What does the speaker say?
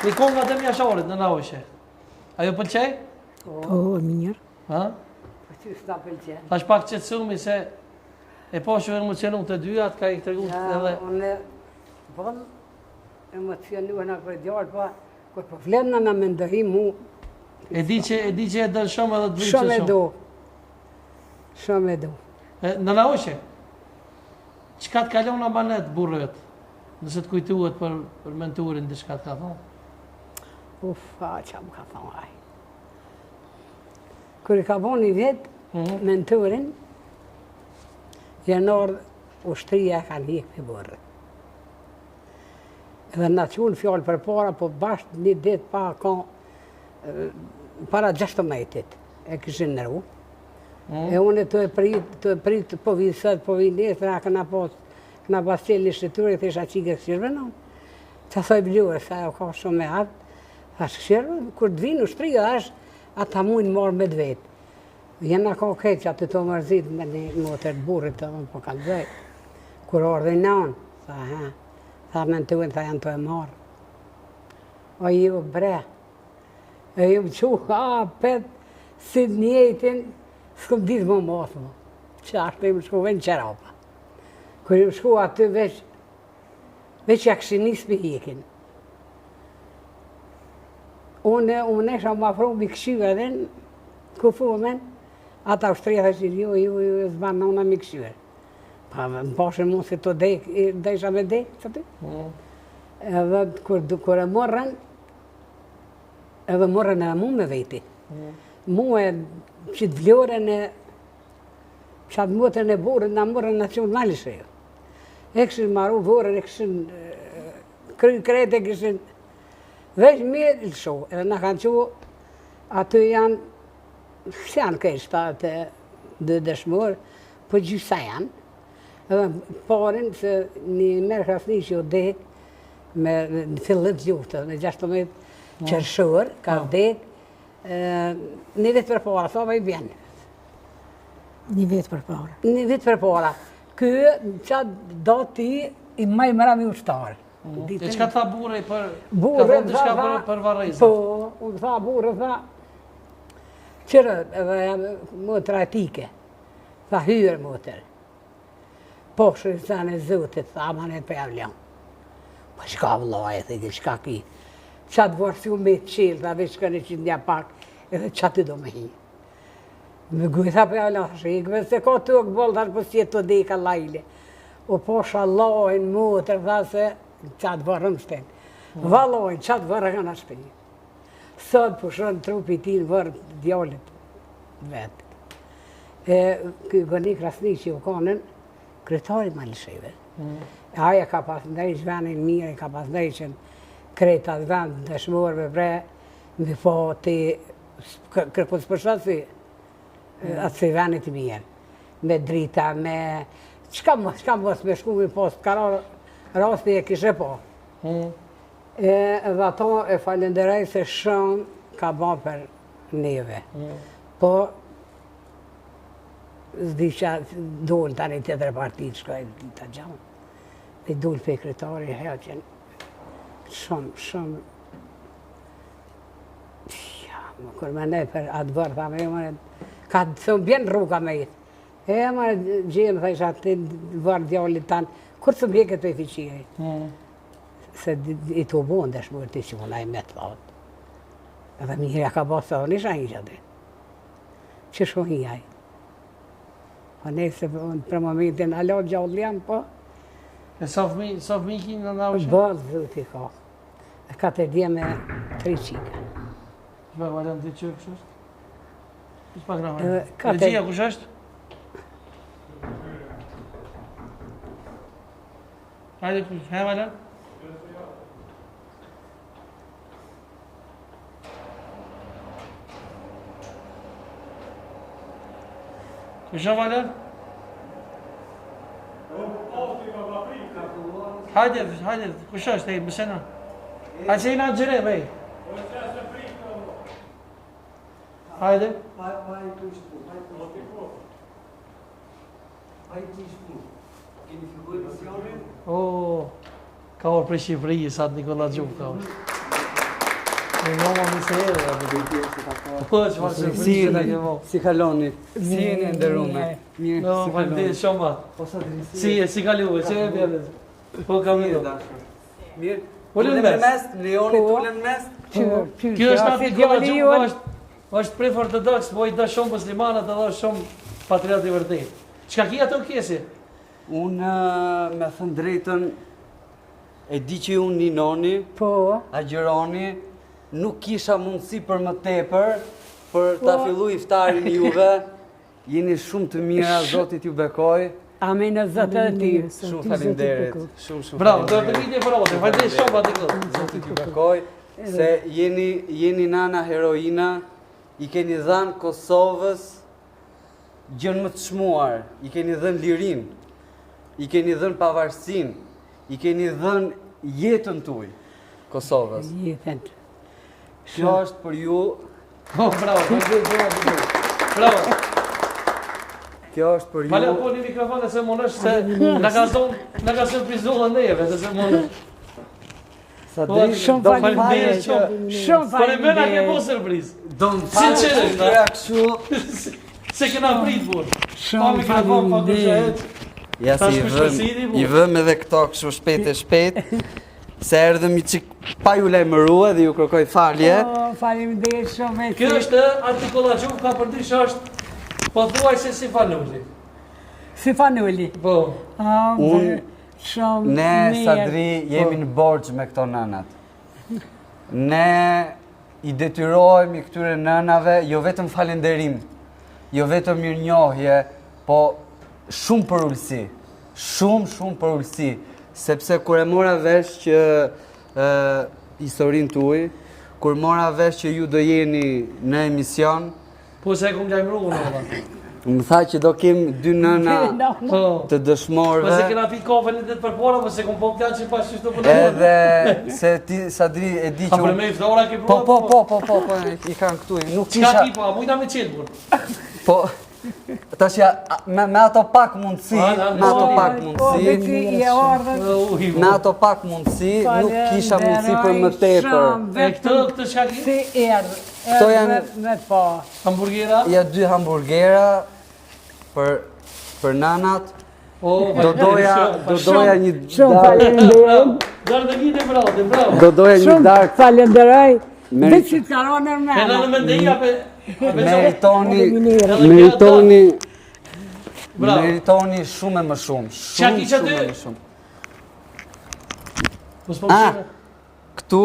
Një kohë nga të mjasharit në naushe. Ajo pëlqej? Po, mirë. Ha? Po që s'ta pëlqen. Thash pak qetësumi se e po që emocionu të dyat, ka i tregu edhe... Unë bon emocionuar në kërë djarë, po kërë po flemë në me ndohi mu... E di që e dënë shumë edhe të vritë Shumë e do. Shumë e do. Në naushe, qëka të kalon në banet burrët? Nëse të kujtuhet për menturin, dhe shka të ka thonë? Ufa, që më ka thonë aj. Kër i ka bo një vjetë, menturin, janar ushtria ka njëk për burrë. Edhe në qunë fjallë për para, po bashkë një ditë pa ka, para 16 e këshin nërru. E unë të e pritë, po vinë sëtë, po vinë nesër, a këna pas qelë një shqyture, të isha qike këshirve në. Që thoi bljuar, sa jo ka shumë me atë, thash këshirve, kur të vinë ushtria, ata mujnë marë me dvetë. Jena ka këtë që atë të mërzit me një motër burrit të më po ka të dhej. Kur ardhe në anë, tha me në të unë, tha janë të e marë. O ju bre, e ju më quha, petë, si njëtin, s'këm ditë më mosë më. Që ashtë e më shkuve në qerapa. Kër ju më shku aty veç ja këshin nisë për hikin. Unë isha më afru më këshyve edhe në kufumen, ata ushtria dhe që ju zbanë në unë më këshyve. Pa më pashën mund se të dhe isha me dekë, që ty. Edhe kër e morën, edhe morën e mu me veti. Mu e që të vlorën e qatë motën e borën, në morën nacionalishe jo. E këshin maru vorën, e këshin krejt, e këshin veç mirë lësho. Edhe në kanë që aty janë, së janë kështë atë dhe dëshmorë, po gjysa janë. Edhe parin, se një merë krasni që o dekë, me fillet gjuhtë, me 16 qërshur, ka dekë, një vetë për para, sa me i bjenë. Një vetë për para. Një vetë për para. Këë qatë do ti i maj mëra mi ushtarë. E qëka tha burë për... Burë, për varejzat? Po, unë tha burë, tha... Qërë edhe motër atike. Tha hyrë motër. Po shërë në zotit, tha manet për javljan. Po qka vëllaj, thë qka ki. Qatë vërësiu me të qilë, tha veç kënë që ndja pak, edhe qatë do me hi. Me gujtha për javljan shikve, se ka të okë bolë, thash për si të deka lajle. O po shalojnë motër, tha se qatë vërëm shtenë. Valojnë, qatë vërë kanë shpejnë. Sot pushon trupi ti në vërë djallit vetë. Këj gëni krasni që u konën, kretari ma lësheve. Aja ka pas ndaj zhvenin mire, ka pas ndaj që kreta zvend dëshmorve bre, me po të kërkut së përshat si atë se venit i mirë. Me drita, me... Qka mos me shku me post, ka rasti e kishe po. Dhe ato e falenderaj se shumë ka ba për neve. Po, zdi që dole tani të tërë partit, shkoj të gjamë. Dhe dole për kretari, heqen. Shumë... Ja, më kur me ne për atë bërë, tha me jo më ka të thëmë bjenë rruga me jetë. E më gjemë, tha isha të vërë djallit tanë, kur të mbjeket për i fiqiri. Se i të ubonë dëshmërë ti që mëna i me të thotë. Edhe mirja ka basë të nisha një gjëtë. Që shko njaj. Po ne se për momentin alo gjallë jam, po. E sa fëmi ki në naushe? Bëllë zëti ka. E ka të dje me 3 qika. Shpa valem të që kështë është? Shpa këna valem. Regjia kush është? Hajde kush, he valem? Kush është valem? Hajde, kush është e i mësena? Hajde që i nga gjëre, bej. Hajde. Ka orë prej Shqipëri, sa të Nikola Gjuf ka orë. Në njoma mi se edhe, apo të po, që farë surprizë që da ke mo. Si kaloni? Si jeni ndërume? Mirë. No, faleminderit shumë ba. Si kaluve, që e bjeve? Po, kam një do. Mirë. Ullën Tullem mes. mes, Leoni tullem mes. Kjo është natë Nikola Gjuf, është prej ortodoks, po i da shumë muslimanat edhe është shumë patriot i vërtet. Çka ki ato kesi? Unë, me thënë drejtën, e di që unë ninoni, Po, agjeroni, nuk kisha mundësi për më tepër, për ta fillu iftarin juve. Jeni shumë të mira, Zotit ju bekoj. amin e zëtë dhe ti. Shumë falinderit. Shumë Bravo, do të vini për ote, falenderit shumë atë këtë. Zotit ju bekoj, se jeni nana heroina, i keni dhanë Kosovës gjën më të çmuar, i keni dhënë lirin, i keni dhënë pavarësin, i keni dhënë jetën tuaj Kosovës. Jetën. Kjo është për ju, Oh, bravo, falenderit shumë atë këtë. Bravo. kjo është për Falem ju. po një mikrofon e se mund është se në ka surprizullë neve, se se mund është. Sa Po, deri shumë do më falenderit falje shumë. Shumë Po në mëna ke po falenderit. surprizë. do më falje Sinqerisht, që ja kështu. Se kena prit burë. Pa Shumë mikrofon, pa falenderit. kërshë Ja Ta si shpeshpesini, po. i vëm edhe këto kështu shpejt e shpejt. Se erdhëm i çik pa ju lajmërua dhe ju kërkoj falje. Faleminderit shumë e Kjo është Nikola Gjuf, ka përdysh është po thuaj se si fanulli. Si fanulli. Po. Unë- Shumë Ne, mirë. Sadri, jemi në borxh me këto nënat. Ne i detyrohemi këtyre nënave, jo vetëm falenderim, jo vetëm mirënjohje, po shumë për ulësi. Shumë për ulësi. Sepse kur e mora vesh që historinë tuaj, kur mora vesh që ju do jeni në emision, Po se e kum lajmëru unë valla. më tha që do kem dy nëna Po. të dëshmorëve. Po se kena pi kofën e ditë për para, po se kum po plan që pas çështë për. Edhe se ti Sadri e di Ka që për me iftora ke Po, pruar. i kanë këtu. Nuk Çka kisha, ti po, a mujta me qenë burë. po, tash ja, me ato pak mundësi, me ato pak Po, mundësi, dhe ti je ardhur. me ato pak mundësi, nuk kisha mundësi për më tepër. E këtë çka ki? Si erdhë. Këto janë- Me pa. Hamburgera? Ja 2 hamburgera për nanat, O, do doja një Shumë darkë, faleminderit. Darë dhe një bravo, bravo. do doja një Shumë darkë, falenderoj. Merit- Dhe që të karonë në E në mena. mendeja ape Bravo. meritoni shumë e më shumë, Qa ki që shumë ty? e më shumë. Po s'po Ah, më këtu